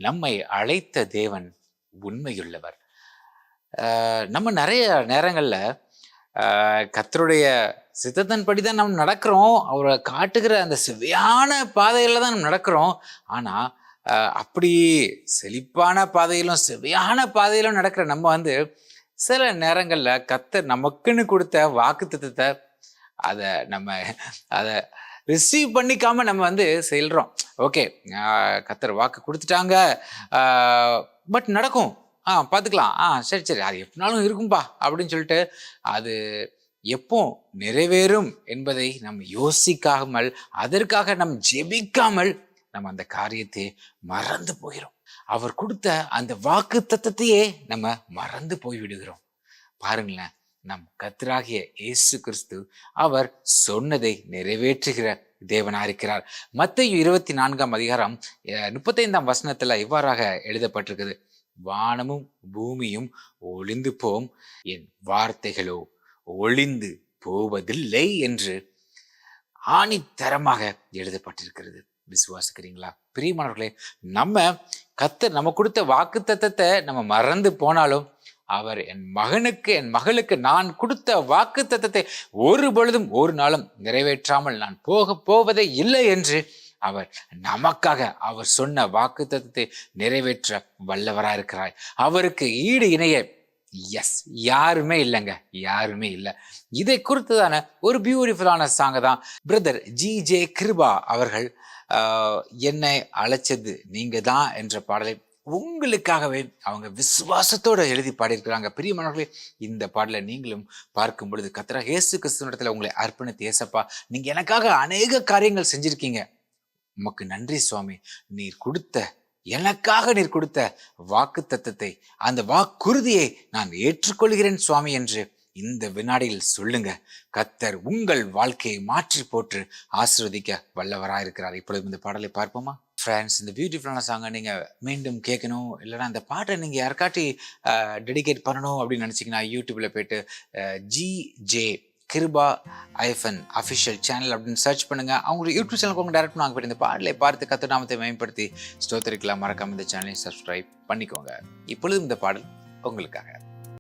நம்மை அழைத்த தேவன் உண்மையுள்ளவர். நம்ம நிறைய நேரங்கள்ல கர்த்தருடைய சித்தத்தின்படி தான் நம்ம நடக்கிறோம். அவரை காட்டுகிற அந்த செவ்வையான பாதையில தான் நம்ம நடக்கிறோம். ஆனா அப்படி செழிப்பான பாதையிலும் செவ்வையான பாதையிலும் நடக்கிற நம்ம சில நேரங்கள்ல கர்த்தர் நமக்குன்னு கொடுத்த வாக்குத்தத்தத்தை அதை நம்ம அதை ரிசீவ் பண்ணிக்காம நம்ம செல்றோம். ஓகே, கர்த்தர் வாக்கு கொடுத்துட்டாங்க, பட் நடக்கும், பார்த்துக்கலாம், சரி சரி அது எப்படினாலும் இருக்கும்பா அப்படின்னு சொல்லிட்டு அது எப்போ நிறைவேறும் என்பதை நம்ம யோசிக்காமல், அதற்காக நம்ம ஜெபிக்காமல் நம்ம அந்த காரியத்தை மறந்து போகிறோம். அவர் கொடுத்த அந்த வாக்கு தத்தத்தையே நம்ம மறந்து போய் விடுகிறோம். பாருங்களேன், நம் கர்த்தராகிய இயேசு கிறிஸ்து அவர் சொன்னதை நிறைவேற்றுகிற தேவனா இருக்கிறார். மத்தேயு 24 35 வசனத்துல இவ்வாறாக எழுதப்பட்டிருக்குது: வானமும் பூமியும் ஒளிந்து போம், என் வார்த்தைகளோ ஒளிந்து போவதில்லை என்று ஆணித்தரமாக எழுதப்பட்டிருக்கிறது. விசுவாசிக்கிறீங்களா பிரியமானவர்களே? நம்ம கர்த்தர் நம்ம கொடுத்த வாக்கு தத்தத்தை நம்ம மறந்து போனாலும், அவர் என் மகனுக்கு என் மகளுக்கு நான் கொடுத்த வாக்கு தத்தத்தை ஒரு பொழுதும் ஒரு நாளும் நிறைவேற்றாமல் நான் போவதே இல்லை என்று அவர் நமக்காக அவர் சொன்ன வாக்கு தத்தத்தை நிறைவேற்ற வல்லவராக இருக்கிறார். அவருக்கு ஈடு இணைய யாருமே இல்லைங்க, யாருமே இல்லை. இதை குறித்துதான ஒரு பியூட்டிஃபுல்லான சாங் தான் பிரதர் ஜி.ஜே. கிருபா அவர்கள் என்னை அழைச்சது நீங்க தான் என்ற பாடலை உங்களுக்காகவே அவங்க விசுவாசத்தோட எழுதி பாடியிருக்கிறாங்க. பிரியமானவர்களே, இந்த பாடலை நீங்களும் பார்க்கும் பொழுது கர்த்தராகிய இயேசு கிறிஸ்துவினிடத்துல உங்களை அர்ப்பணித்து, ஏசப்பா நீங்க எனக்காக அநேக காரியங்கள் செஞ்சிருக்கீங்க, உமக்கு நன்றி சுவாமி. எனக்காக நீர் கொடுத்த வாக்கு தத்தத்தை, அந்த வாக்குறுதியை நான் ஏற்றுக்கொள்கிறேன் சுவாமி என்று இந்த வினாடியில் சொல்லுங்க. கர்த்தர் உங்கள் வாழ்க்கையை மாற்றி போட்டு ஆசீர்வதிக்க வல்லவராயிருக்கிறார். இப்பொழுது இந்த பாடலை பார்ப்போமா? ஃப்ரெண்ட்ஸ், இந்த பியூட்டிஃபுல்லான சாங்கை நீங்கள் மீண்டும் கேட்கணும், இல்லைனா இந்த பாட்டை நீங்கள் யாருக்காட்டி டெடிகேட் பண்ணணும் அப்படின்னு நினச்சிங்கன்னா யூடியூப்பில் போய்ட்டு ஜி.ஜே. கிருபா அஃபிஷியல் சேனல் அப்படின்னு சர்ச் பண்ணுங்க. அவங்களோட யூடியூப் சேனலுக்கு உங்க டேரக்ட் நாங்கள் போய்ட்டு இந்த பாடலை பார்த்து கர்த்தர் நாமத்தை மேம்படுத்தி ஸ்தோத்திரிக்கலாம். மறக்காம இந்த சேனலை சப்ஸ்கிரைப் பண்ணிக்கோங்க. இப்பொழுதும் இந்த பாடல் உங்களுக்காக.